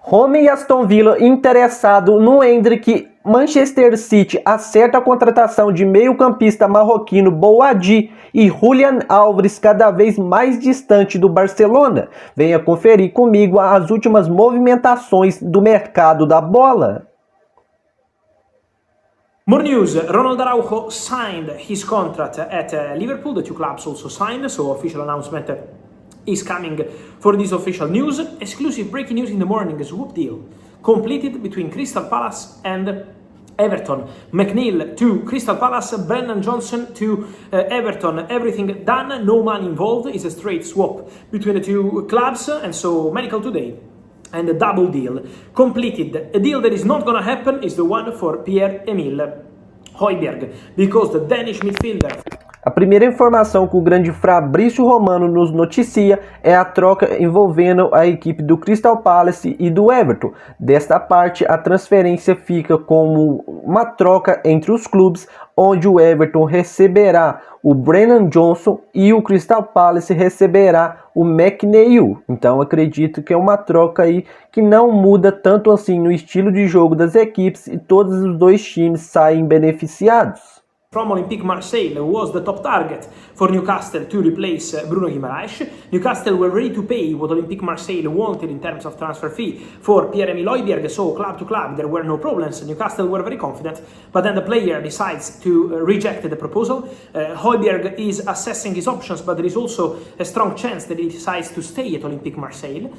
Roma e Aston Villa interessado no Endrick. Manchester City acerta a contratação de meio-campista marroquino Bouaddi e Julián Álvarez cada vez mais distante do Barcelona. Venha conferir comigo as últimas movimentações do mercado da bola. More news, Ronald Araujo signed his contract at Liverpool. The two clubs also signed, so official announcement is coming for this official news. Exclusive breaking news in the morning, a swap deal completed between Crystal Palace and Everton. McNeil to Crystal Palace, Brennan Johnson to Everton. Everything done, no money involved. It's a straight swap between the two clubs, and so Medical Today and a double deal completed. A deal that is not gonna happen is the one for Pierre-Emile Højbjerg, because the Danish midfielder. A primeira informação que o grande Fabrício Romano nos noticia é a troca envolvendo a equipe do Crystal Palace e do Everton. Desta parte, a transferência fica como uma troca entre os clubes, onde o Everton receberá o Brennan Johnson e o Crystal Palace receberá o McNeil. Então acredito que é uma troca aí que não muda tanto assim no estilo de jogo das equipes e todos os dois times saem beneficiados. From Olympique Marseille was the top target for Newcastle to replace Bruno Guimaraes. Newcastle were ready to pay what Olympique Marseille wanted in terms of transfer fee for Pierre-Emile Højbjerg, so club to club there were no problems. Newcastle were very confident, but then the player decides to reject the proposal. Højbjerg is assessing his options, but there is also a strong chance that he decides to stay at Olympique Marseille.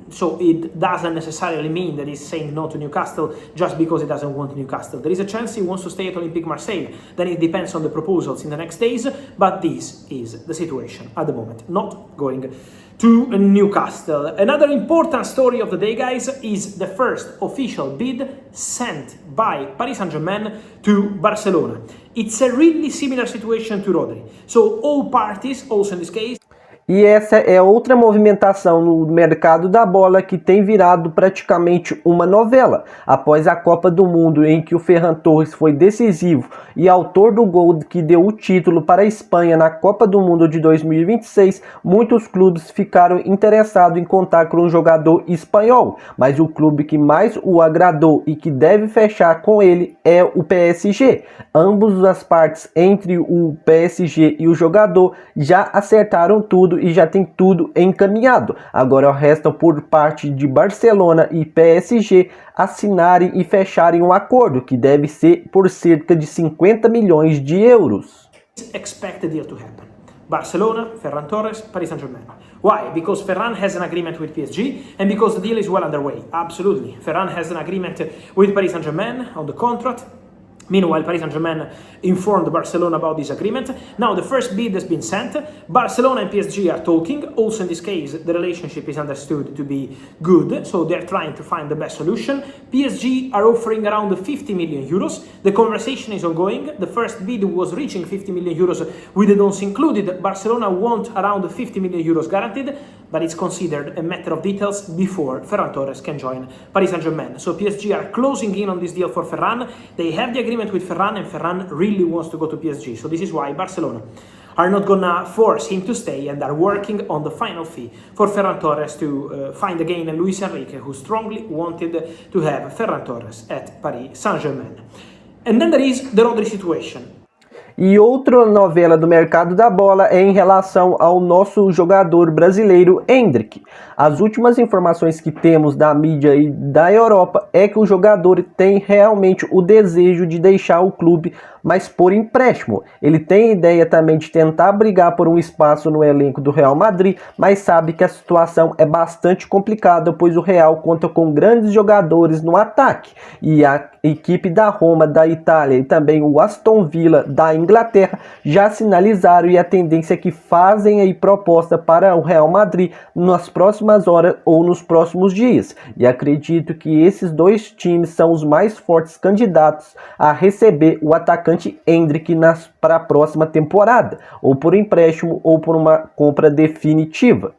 So it doesn't necessarily mean that he's saying no to Newcastle just because he doesn't want Newcastle. There is a chance he wants to stay at Olympique Marseille. Then it depends on the proposals in the next days, but this is the situation at the moment, not going to Newcastle. Another important story of the day, guys, is the first official bid sent by Paris Saint-Germain to Barcelona. It's a really similar situation to Rodri. So all parties, also in this case, e essa é outra movimentação no mercado da bola que tem virado praticamente uma novela. Após a Copa do Mundo, em que o Ferran Torres foi decisivo e autor do gol que deu o título para a Espanha na Copa do Mundo de 2026, muitos clubes ficaram interessados em contar com um jogador espanhol. Mas o clube que mais o agradou e que deve fechar com ele é o PSG. Ambas as partes, entre o PSG e o jogador, já acertaram tudo e já tem tudo encaminhado. Agora resta por parte de Barcelona e PSG assinarem e fecharem um acordo que deve ser por cerca de 50 milhões de euros. Expect the deal to happen. Barcelona, Ferran Torres, Paris Saint-Germain. Why? Because Ferran has an agreement with PSG and because the deal is well underway. Absolutely. Ferran has an agreement with Paris Saint-Germain on the contract. Meanwhile, Paris Saint-Germain informed Barcelona about this agreement. Now the first bid has been sent. Barcelona and PSG are talking. Also in this case, the relationship is understood to be good, so they're trying to find the best solution. PSG are offering around 50 million euros. The conversation is ongoing. The first bid was reaching 50 million euros with the dons included. Barcelona want around 50 million euros guaranteed, but it's considered a matter of details before Ferran Torres can join Paris Saint-Germain. So PSG are closing in on this deal for Ferran. They have the agreement with Ferran, and Ferran really wants to go to PSG. So this is why Barcelona are not gonna force him to stay and are working on the final fee for Ferran Torres to find again Luis Enrique, who strongly wanted to have Ferran Torres at Paris Saint-Germain. And then there is the Rodri situation. E outra novela do mercado da bola é em relação ao nosso jogador brasileiro Endrick. As últimas informações que temos da mídia e da Europa é que o jogador tem realmente o desejo de deixar o clube, mas por empréstimo. Ele tem a ideia também de tentar brigar por um espaço no elenco do Real Madrid, mas sabe que a situação é bastante complicada, pois o Real conta com grandes jogadores no ataque. E a equipe da Roma, da Itália, e também o Aston Villa da Inglaterra já sinalizaram, e a tendência é que fazem aí proposta para o Real Madrid nas próximas horas ou nos próximos dias. E acredito que esses dois times são os mais fortes candidatos a receber o atacante Endrick para a próxima temporada, ou por empréstimo ou por uma compra definitiva.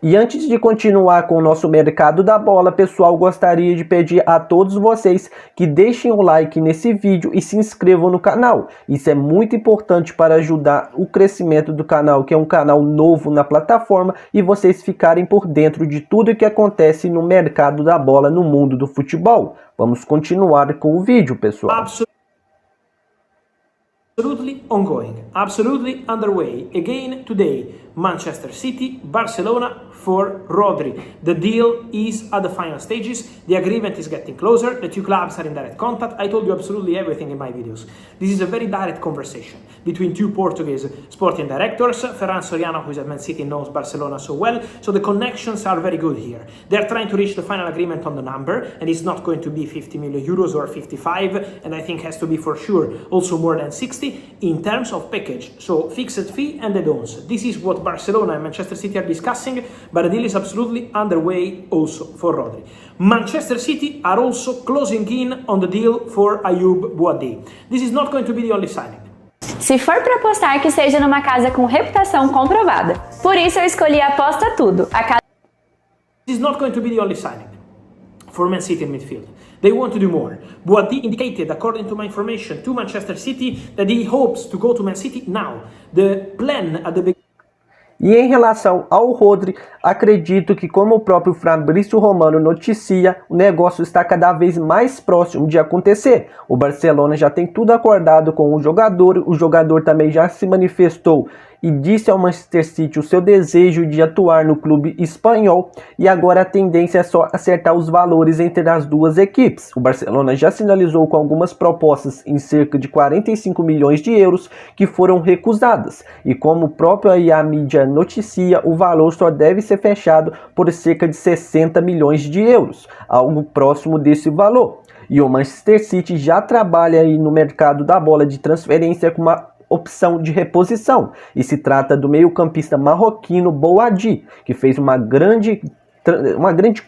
E antes de continuar com o nosso mercado da bola, pessoal, gostaria de pedir a todos vocês que deixem o like nesse vídeo e se inscrevam no canal. Isso é muito importante para ajudar o crescimento do canal, que é um canal novo na plataforma, e vocês ficarem por dentro de tudo que acontece no mercado da bola no mundo do futebol. Vamos continuar com o vídeo, pessoal. Absolutely ongoing, absolutely underway. Again today, Manchester City, Barcelona for Rodri. The deal is at the final stages. The agreement is getting closer. The two clubs are in direct contact. I told you absolutely everything in my videos. This is a very direct conversation between two Portuguese sporting directors. Ferran Soriano, who is at Man City, knows Barcelona so well, so the connections are very good here. They're trying to reach the final agreement on the number, and it's not going to be 50 million euros or 55, and I think has to be for sure also more than 60 in terms of package. So fixed fee and add-ons. This is what Barcelona and Manchester City are discussing, but the deal is absolutely underway also for Rodri. Manchester City are also closing in on the deal for Ayoub Bouaddi. This is not going to be the only signing. Se for para apostar, que seja numa casa com reputação comprovada. Por isso eu escolhi a Aposta Tudo. This is not going to be the only signing for Man City in midfield. They want to do more. Bouaddi indicated, according to my information, to Manchester City that he hopes to go to Man City now. The plan at the beginning. E em relação ao Rodri, acredito que, como o próprio Fabrício Romano noticia, o negócio está cada vez mais próximo de acontecer. O Barcelona já tem tudo acordado com o jogador também já se manifestou e disse ao Manchester City o seu desejo de atuar no clube espanhol, e agora a tendência é só acertar os valores entre as duas equipes. O Barcelona já sinalizou com algumas propostas em cerca de 45 milhões de euros que foram recusadas, e como o próprio aí a mídia noticia, o valor só deve ser fechado por cerca de 60 milhões de euros, algo próximo desse valor. E o Manchester City já trabalha aí no mercado da bola de transferência com uma opção de reposição, e se trata do meio-campista marroquino Bouaddi, que fez uma grande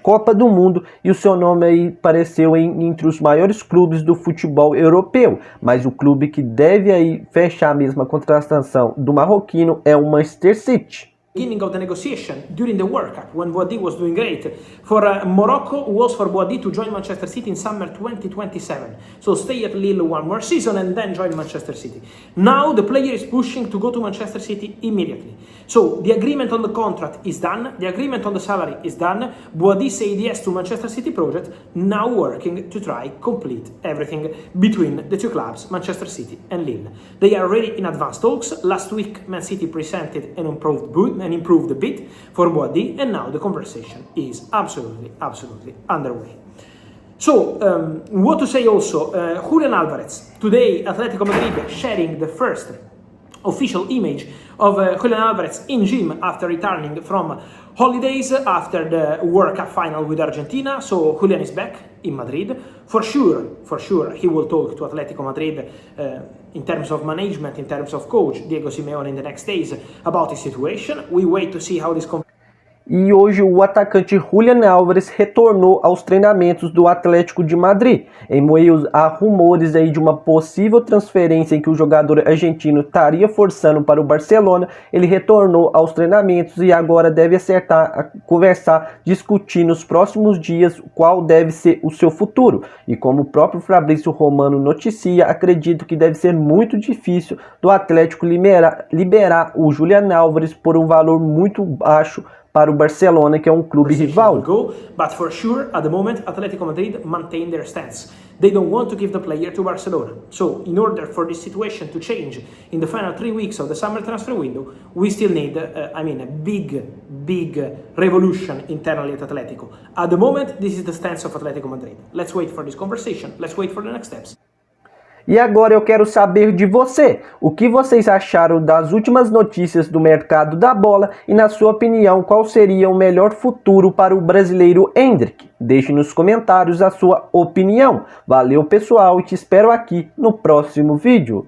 Copa do Mundo, e o seu nome aí apareceu entre os maiores clubes do futebol europeu, mas o clube que deve aí fechar a mesma contratação do marroquino é o Manchester City. Beginning of the negotiation during the World Cup, when Bouaddi was doing great for Morocco, was for Bouaddi to join Manchester City in summer 2027. So stay at Lille one more season and then join Manchester City. Now the player is pushing to go to Manchester City immediately. So the agreement on the contract is done, the agreement on the salary is done. Bouaddi said yes to Manchester City project, now working to try complete everything between the two clubs, Manchester City and Lille. They are already in advanced talks. Last week Man City presented an improved bid for Bouaddi, and now the conversation is absolutely underway. So, what to say also, Julián Álvarez, today Atlético Madrid sharing the first official image of Julián Álvarez in gym after returning from holidays after the World Cup final with Argentina. So Julián is back in Madrid. For sure he will talk to Atlético Madrid in terms of management, in terms of coach Diego Simeone in the next days about his situation. We wait to see how this E hoje o atacante Julian Alvarez retornou aos treinamentos do Atlético de Madrid. Em meio a rumores aí de uma possível transferência em que o jogador argentino estaria forçando para o Barcelona, ele retornou aos treinamentos e agora deve conversar, discutir nos próximos dias qual deve ser o seu futuro. E como o próprio Fabrício Romano noticia, acredito que deve ser muito difícil do Atlético liberar o Julian Alvarez por um valor muito baixo para o Barcelona, que é um clube rival. But for sure, at the moment, Atlético Madrid maintain their stance. They don't want to give the player to Barcelona. So, in order for this situation to change in the final 3 weeks of the summer transfer window, we still need, a big revolution internally at Atlético. At the moment, this is the stance of Atlético Madrid. Let's wait for this conversation. Let's wait for the next steps. E agora eu quero saber de você, o que vocês acharam das últimas notícias do mercado da bola e, na sua opinião, qual seria o melhor futuro para o brasileiro Endrick? Deixe nos comentários a sua opinião. Valeu, pessoal, e te espero aqui no próximo vídeo.